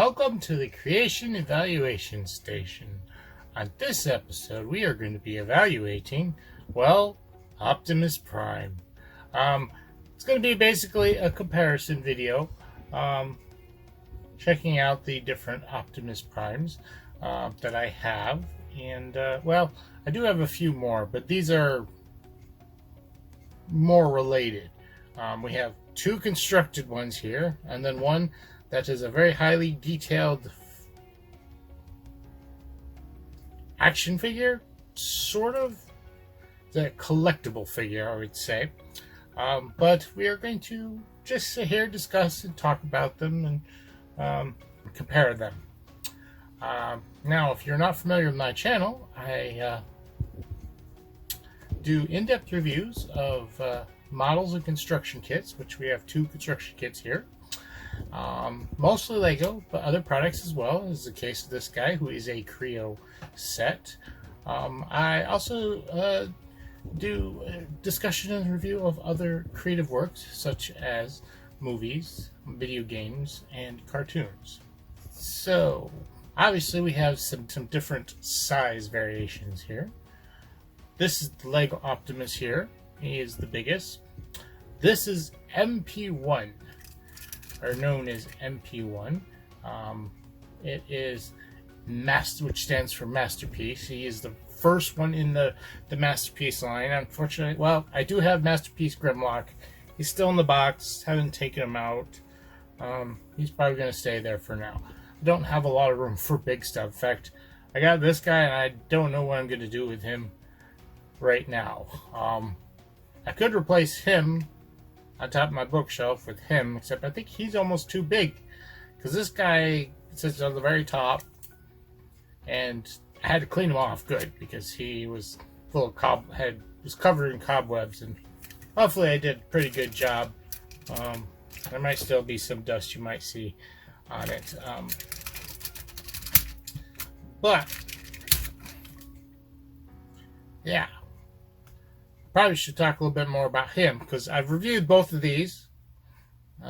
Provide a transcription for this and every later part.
Welcome to the Creation Evaluation Station. On this episode, we are going to be evaluating, well, Optimus Prime. It's going to be basically a comparison video, checking out the different Optimus Primes that I have. And, well, I do have a few more, but these are more related. We have two constructed ones here, and then one that is a very highly detailed action figure, sort of. It's a collectible figure, I would say. But we are going to just sit here, discuss, and talk about them, and compare them. Now, if you're not familiar with my channel, I do in-depth reviews of models and construction kits, which we have two construction kits here. Mostly Lego, but other products as well, as the case of this guy, who is a Kre-o set. I also do a discussion and review of other creative works, such as movies, video games, and cartoons. So, obviously we have some different size variations here. This is the Lego Optimus here. He is the biggest. This is MP1. Are known as MP1. It is Master, which stands for Masterpiece. He is the first one in the Masterpiece line. Unfortunately, well, I do have Masterpiece Grimlock. He's still in the box. Haven't taken him out. He's probably going to stay there for now. I don't have a lot of room for big stuff. In fact, I got this guy, and I don't know what I'm going to do with him right now. I could replace him on top of my bookshelf with him, except I think he's almost too big, because this guy sits on the very top, and I had to clean him off good because he was full of was covered in cobwebs, and hopefully I did a pretty good job. There might still be some dust you might see on it, but yeah. Probably should talk a little bit more about him, because I've reviewed both of these,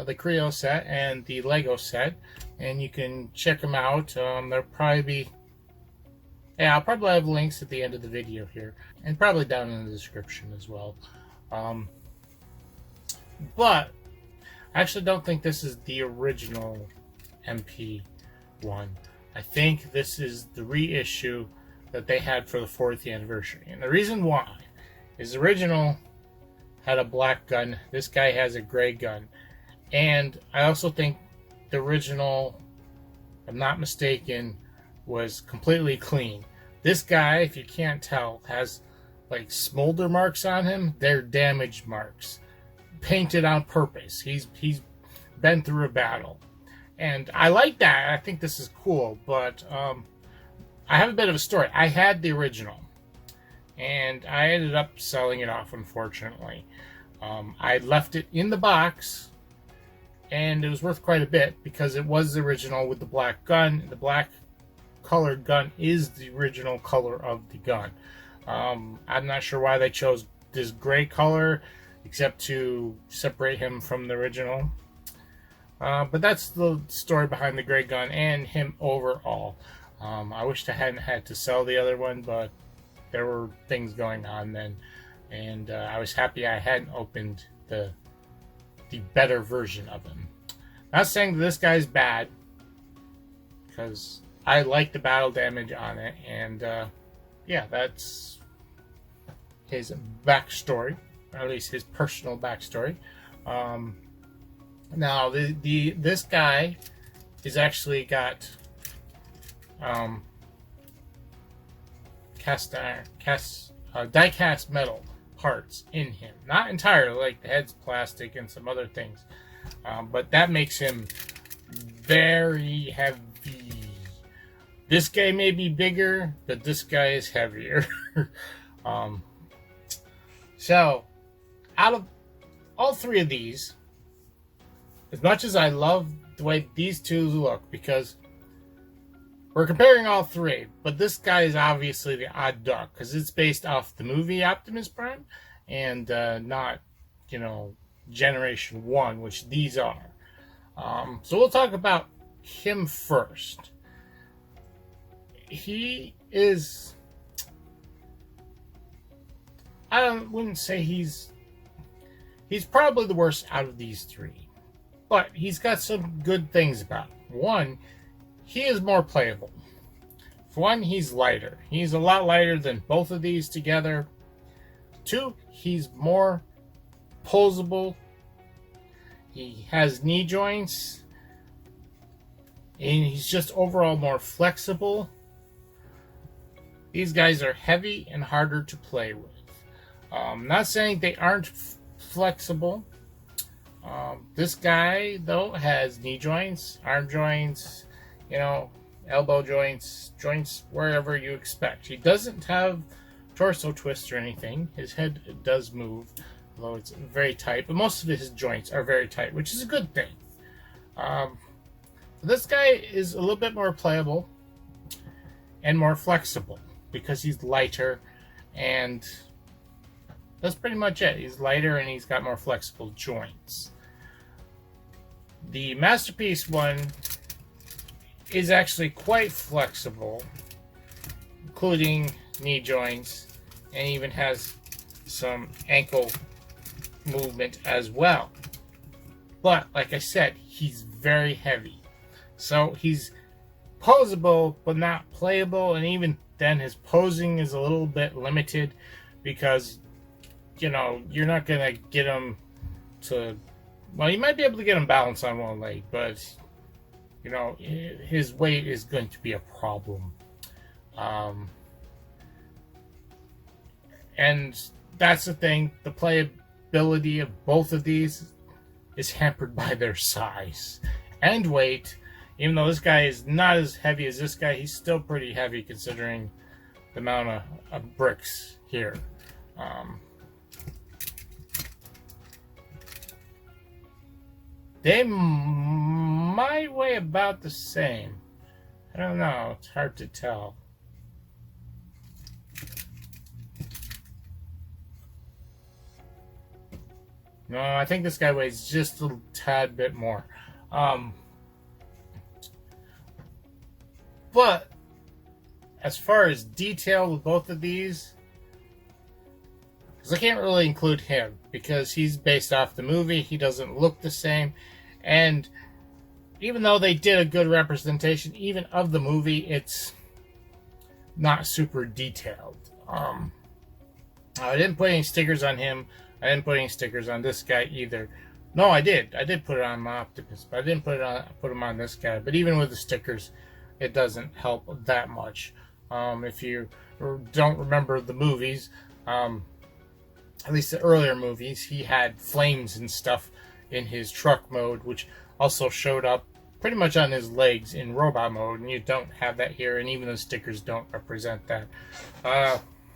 the Kre-o set and the Lego set, and you can check them out. There'll probably be, yeah, I'll probably have links at the end of the video here, and probably down in the description as well. But I actually don't think this is the original MP1. I think this is the reissue that they had for the 40th anniversary, and the reason why. His original had a black gun. This guy has a gray gun. And I also think the original, if I'm not mistaken, was completely clean. This guy, if you can't tell, has like smolder marks on him. They're damage marks. Painted on purpose. He's been through a battle. And I like that. I think this is cool. But I have a bit of a story. I had the original. And I ended up selling it off, unfortunately. I left it in the box, and it was worth quite a bit because it was the original with the black gun. The black colored gun is the original color of the gun. I'm not sure why they chose this gray color, except to separate him from the original. But that's the story behind the gray gun and him overall. I wished I hadn't had to sell the other one, but there were things going on then, and I was happy I hadn't opened the better version of him. Not saying that this guy's bad, because I like the battle damage on it, and yeah, that's his backstory, or at least his personal backstory. Now, this guy is actually got die-cast metal parts in him. Not entirely, like the head's plastic and some other things. But that makes him very heavy. This guy may be bigger, but this guy is heavier. So, out of all three of these, as much as I love the way these two look, because we're comparing all three, but this guy is obviously the odd duck because it's based off the movie Optimus Prime and not, Generation 1, which these are. So we'll talk about him first. He is, I wouldn't say he's probably the worst out of these three, but he's got some good things about him. One, he is more playable. For one, he's lighter. He's a lot lighter than both of these together. Two, he's more posable. He has knee joints, and he's just overall more flexible. These guys are heavy and harder to play with. Not saying they aren't flexible. This guy, though, has knee joints, arm joints, elbow joints, joints wherever you expect. He doesn't have torso twist or anything. His head does move, although it's very tight, but most of his joints are very tight, which is a good thing. This guy is a little bit more playable and more flexible because he's lighter, and that's pretty much it. He's lighter and he's got more flexible joints. The Masterpiece one is actually quite flexible, including knee joints, and even has some ankle movement as well. But like I said, he's very heavy. So he's posable but not playable, and even then his posing is a little bit limited because you're not going to get him to, well, you might be able to get him balanced on one leg, but his weight is going to be a problem. And that's the thing, the playability of both of these is hampered by their size and weight. Even though this guy is not as heavy as this guy, he's still pretty heavy considering the amount of bricks here. They might weigh about the same. I don't know. It's hard to tell. No, I think this guy weighs just a little tad bit more. But as far as detail with both of these, because I can't really include him because he's based off the movie, he doesn't look the same, and even though they did a good representation even of the movie, it's not super detailed. I didn't put any stickers on him. I didn't put any stickers on this guy either. No, I did put it on my Optimus, but I didn't put them on this guy. But even with the stickers, it doesn't help that much. If you don't remember the movies, at least the earlier movies, he had flames and stuff in his truck mode, which also showed up pretty much on his legs in robot mode, and you don't have that here, and even the stickers don't represent that.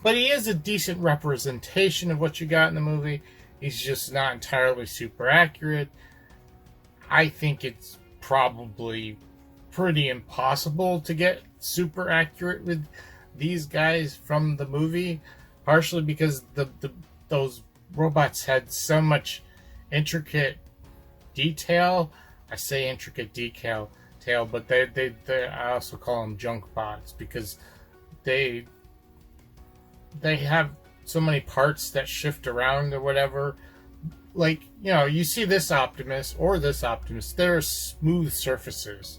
But he is a decent representation of what you got in the movie. He's just not entirely super accurate. I think it's probably pretty impossible to get super accurate with these guys from the movie, partially because those robots had so much intricate detail. I say intricate detail, but they I also call them junk bots because they have so many parts that shift around or whatever. Like, you see this Optimus or this Optimus, there are smooth surfaces.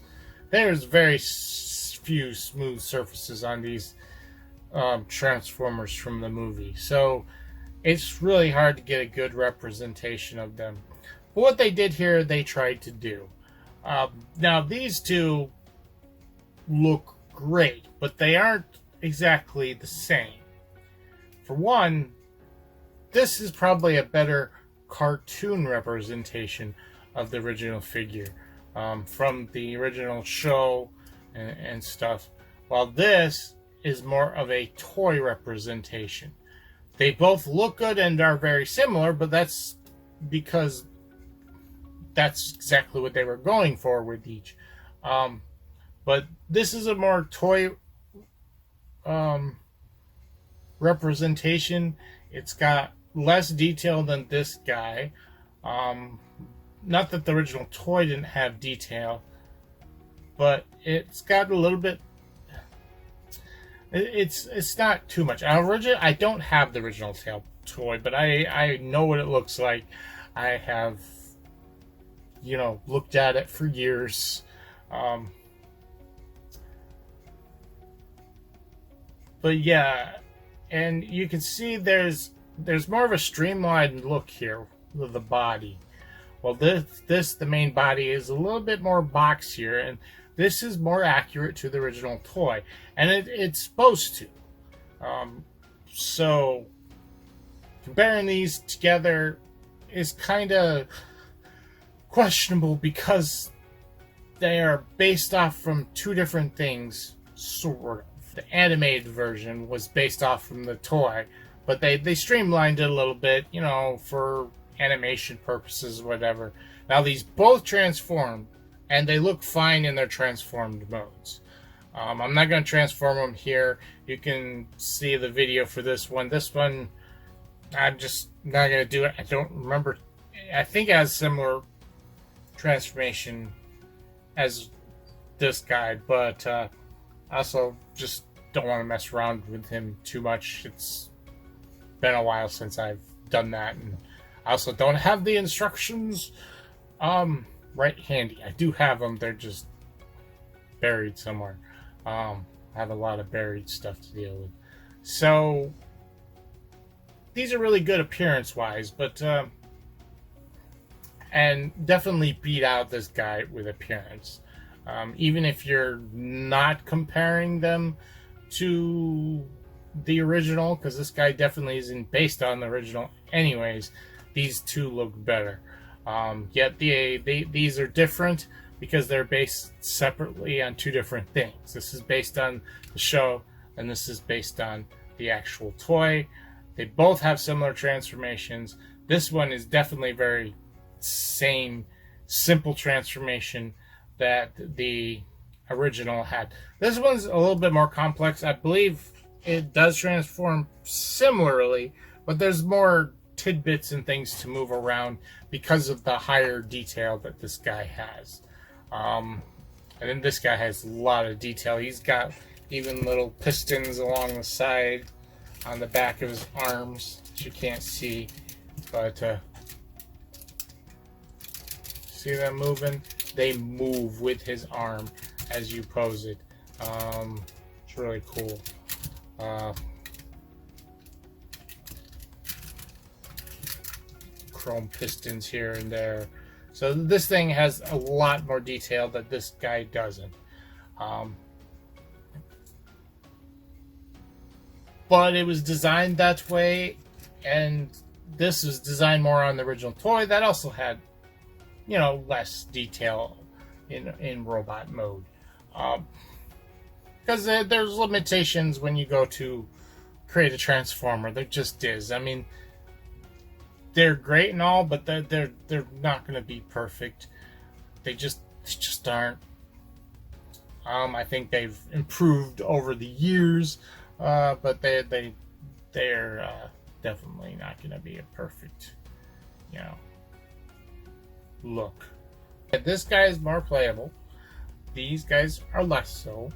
There's very few smooth surfaces on these Transformers from the movie. So it's really hard to get a good representation of them. But what they did here, they tried to do. Now, these two look great, but they aren't exactly the same. For one, this is probably a better cartoon representation of the original figure from the original show and stuff, while this is more of a toy representation. They both look good and are very similar, but that's because that's exactly what they were going for with each. But this is a more toy representation. It's got less detail than this guy. Not that the original toy didn't have detail, but it's got a little bit. It's not too much. I don't have the original toy, but I know what it looks like. I have, looked at it for years. But yeah, and you can see there's more of a streamlined look here with the body. Well, the main body is a little bit more boxier, and this is more accurate to the original toy, and it's supposed to. So comparing these together is kind of questionable because they are based off from two different things, sort of. The animated version was based off from the toy, but they streamlined it a little bit, for animation purposes, whatever. Now these both transform, and they look fine in their transformed modes. I'm not going to transform them here. You can see the video for this one. This one, I'm just not going to do it. I don't remember. I think it has similar transformation as this guy, but also just don't want to mess around with him too much. It's been a while since I've done that, and I also don't have the instructions right handy. I do have them, they're just buried somewhere. I have a lot of buried stuff to deal with. So these are really good appearance wise, but and definitely beat out this guy with appearance. Even if you're not comparing them to the original, because this guy definitely isn't based on the original anyways, these two look better. Yet these are different because they're based separately on two different things. This is based on the show, and this is based on the actual toy. They both have similar transformations. This one is definitely very same simple transformation that the original had. This one's a little bit more complex. I believe it does transform similarly, but there's more tidbits and things to move around because of the higher detail that this guy has. And then this guy has a lot of detail. He's got even little pistons along the side on the back of his arms that you can't see, but see them moving? They move with his arm as you pose it. It's really cool. Chrome pistons here and there. So this thing has a lot more detail that this guy doesn't. But it was designed that way, and this was designed more on the original toy that also had, less detail in robot mode. Because there's limitations when you go to create a transformer. There just is. I mean, they're great and all, but they're not going to be perfect. They just aren't. I think they've improved over the years, but they're definitely not going to be a perfect, look. This guy is more playable. These guys are less so.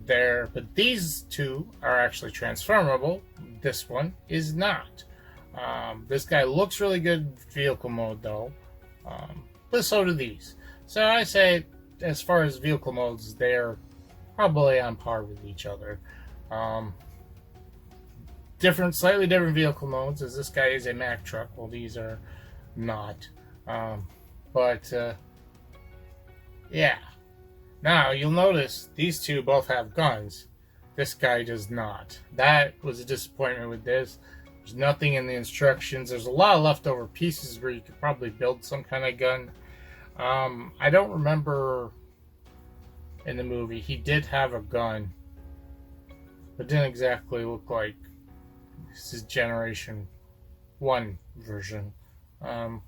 But these two are actually transformable. This one is not. This guy looks really good in vehicle mode though, but so do these. So I say, as far as vehicle modes, they're probably on par with each other. Slightly different vehicle modes, as this guy is a Mack truck, while these are not. Yeah. Now, you'll notice these two both have guns. This guy does not. That was a disappointment with this. There's nothing in the instructions. There's a lot of leftover pieces where you could probably build some kind of gun. I don't remember in the movie. He did have a gun, but didn't exactly look like his Generation 1 version. But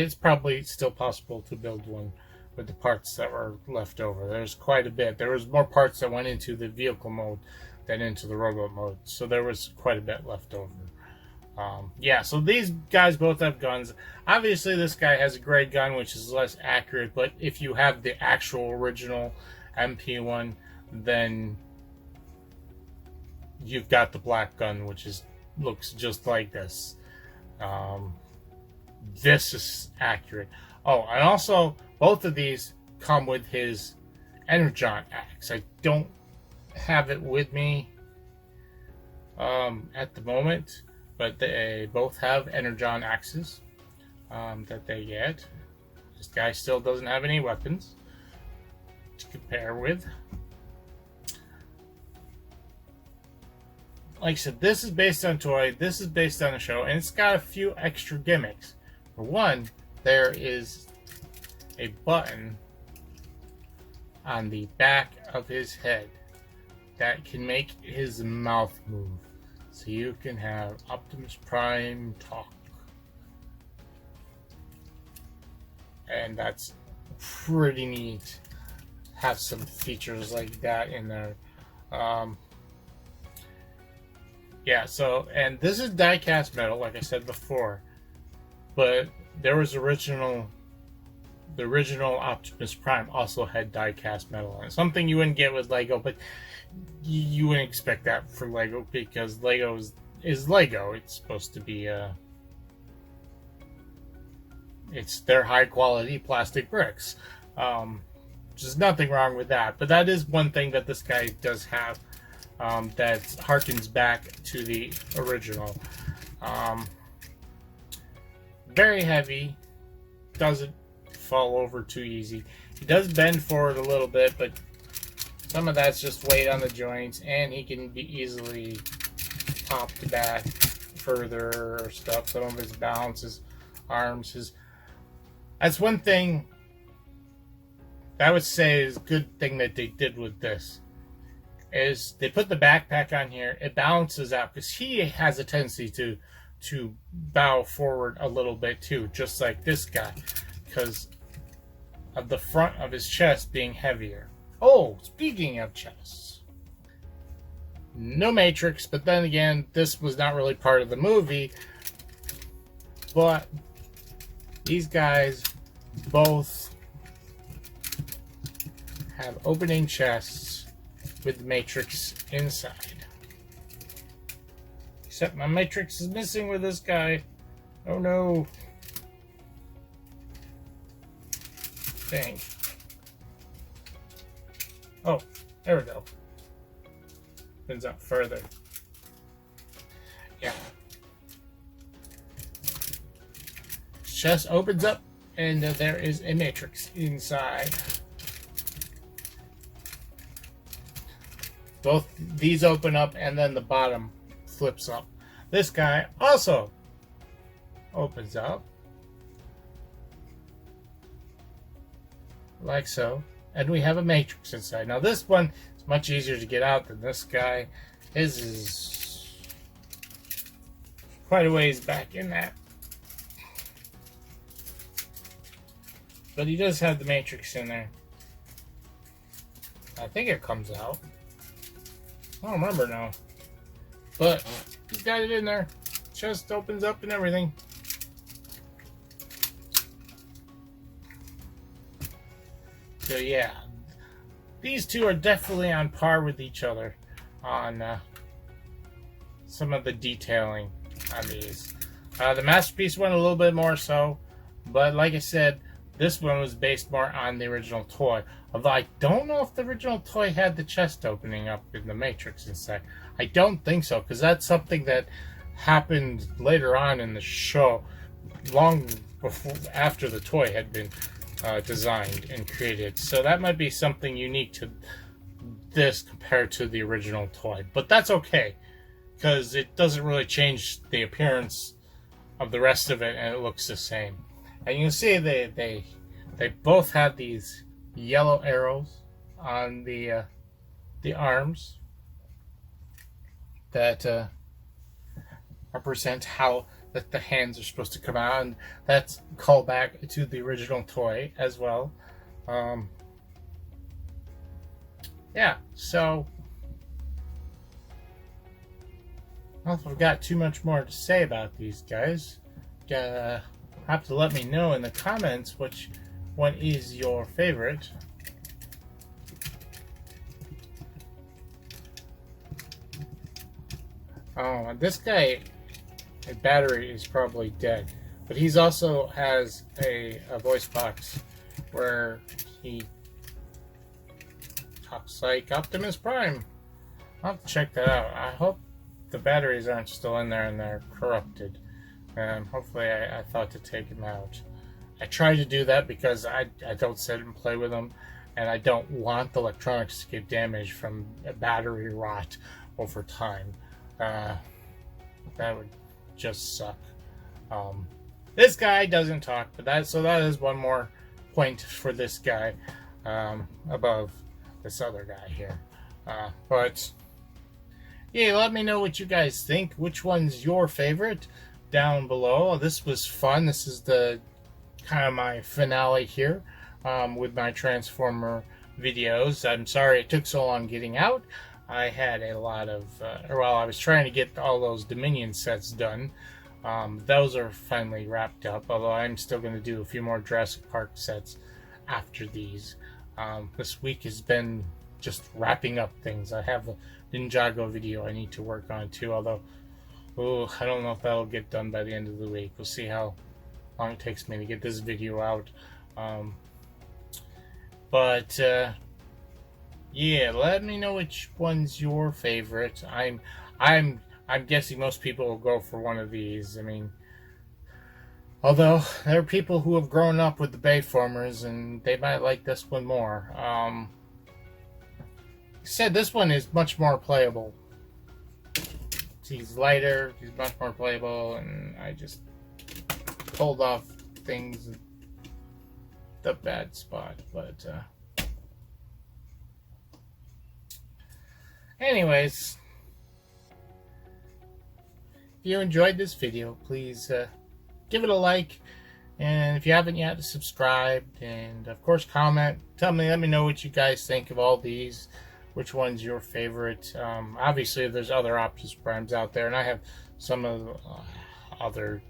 it's probably still possible to build one with the parts that were left over. There's quite a bit. There was more parts that went into the vehicle mode than into the robot mode, so there was quite a bit left over. Yeah, so these guys both have guns. Obviously, this guy has a gray gun, which is less accurate, but if you have the actual original MP1, then you've got the black gun, which looks just like this. This is accurate. Oh, and also, both of these come with his Energon axe. I don't have it with me at the moment, but they both have Energon axes that they get. This guy still doesn't have any weapons to compare with. Like I said, this is based on toy, this is based on a show, and it's got a few extra gimmicks. For one, there is a button on the back of his head that can make his mouth move. So you can have Optimus Prime talk. And that's pretty neat. Have some features like that in there. Yeah, so, and this is die-cast metal, like I said before. But there was the original Optimus Prime also had die-cast metal. And something you wouldn't get with Lego, but you wouldn't expect that for Lego because Lego is Lego. It's supposed to be it's their high-quality plastic bricks. There's nothing wrong with that. But that is one thing that this guy does have that harkens back to the original. Very heavy. Doesn't fall over too easy. He does bend forward a little bit, but some of that's just weight on the joints, and he can be easily popped back further or stuff. Some of his balance, his arms, that's one thing I would say is a good thing that they did with this. Is they put the backpack on here, it balances out, because he has a tendency to bow forward a little bit too, just like this guy, because of the front of his chest being heavier. Oh, speaking of chests, no Matrix, but then again, this was not really part of the movie, but these guys both have opening chests with Matrix inside. Except my Matrix is missing with this guy. Oh no. Dang. Oh, there we go. Opens up further. Yeah. Chest opens up and there is a Matrix inside. Both these open up and then the bottom flips up. This guy also opens up like so, and we have a Matrix inside. Now this one is much easier to get out than this guy. His is quite a ways back in that, but he does have the Matrix in there. I think it comes out. I don't remember now. But he's got it in there. Chest opens up and everything. So yeah, these two are definitely on par with each other on some of the detailing on these. The Masterpiece one a little bit more so, but like I said, this one was based more on the original toy. Although I don't know if the original toy had the chest opening up in the Matrix inside. I don't think so, because that's something that happened later on in the show, long before, after the toy had been designed and created. So that might be something unique to this compared to the original toy. But that's okay, because it doesn't really change the appearance of the rest of it, and it looks the same. And you can see they both have these yellow arrows on the arms that represent how that the hands are supposed to come out, and that's callback to the original toy as well. Yeah, so Well, if I've got too much more to say about these guys, have to let me know in the comments which one is your favorite. Oh, this guy, his battery is probably dead, but he's also has a voice box where he talks like Optimus Prime. I'll have to check that out. I hope the batteries aren't still in there and they're corrupted. Hopefully I thought to take him out. I try to do that because I don't sit and play with them, and I don't want the electronics to get damaged from a battery rot over time. That would just suck. This guy doesn't talk, but that is one more point for this guy above this other guy here. But yeah, let me know what you guys think. Which one's your favorite down below. This was fun. This is the kind of my finale here with my Transformer videos. I'm sorry it took so long getting out. I had a lot of, I was trying to get all those Dominion sets done. Those are finally wrapped up, although I'm still going to do a few more Jurassic Park sets after these. This week has been just wrapping up things. I have a Ninjago video I need to work on too, although I don't know if that'll get done by the end of the week. We'll see how long it takes me to get this video out. Yeah, let me know which one's your favorite. I'm guessing most people will go for one of these. I mean, although there are people who have grown up with the Bayformers and they might like this one more. Like I said, this one is much more playable. He's lighter, he's much more playable, and I just pulled off things at the bad spot. But anyways, if you enjoyed this video, please give it a like, and if you haven't yet, subscribe, and of course comment. Let me know what you guys think of all these. Which one's your favorite? Obviously, there's other Optimus Primes out there, and I have some of the other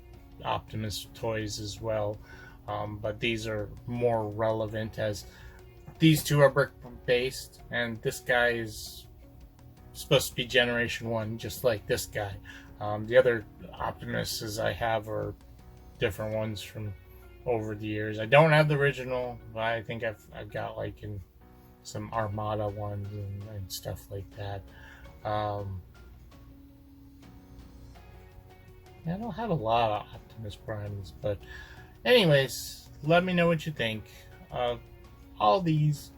Optimus toys as well. But these are more relevant as these two are brick based, and this guy is supposed to be Generation 1, just like this guy. The other Optimuses I have are different ones from over the years. I don't have the original, but I think I've got like in some Armada ones and stuff like that. I don't have a lot of Optimus Primes, but anyways, let me know what you think of all these,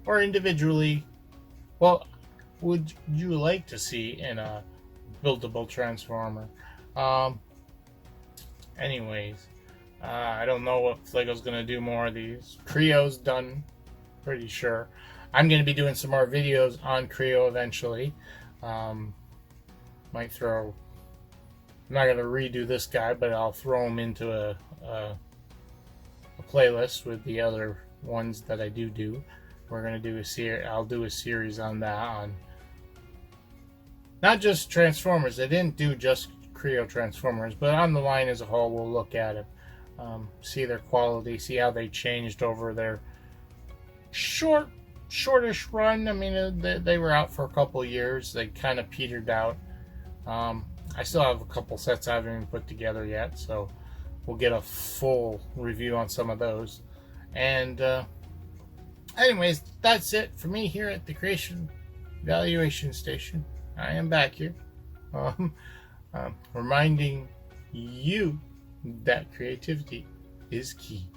or individually. What would you like to see in a buildable Transformer? Anyways, I don't know if Lego's gonna do more of these. Kre-o's done, pretty sure. I'm going to be doing some more videos on Kre-o eventually. Might throw... I'm not going to redo this guy, but I'll throw him into a playlist with the other ones that I do. We're going to do a series. I'll do a series on that, on not just Transformers. I didn't do just Kre-o Transformers, but on the line as a whole, we'll look at it, see their quality, see how they changed over their shortish run. I mean, they were out for a couple years. They kind of petered out. I still have a couple sets I haven't even put together yet, so we'll get a full review on some of those. And anyways, that's it for me here at the Creation Evaluation Station. I am back here, reminding you that creativity is key.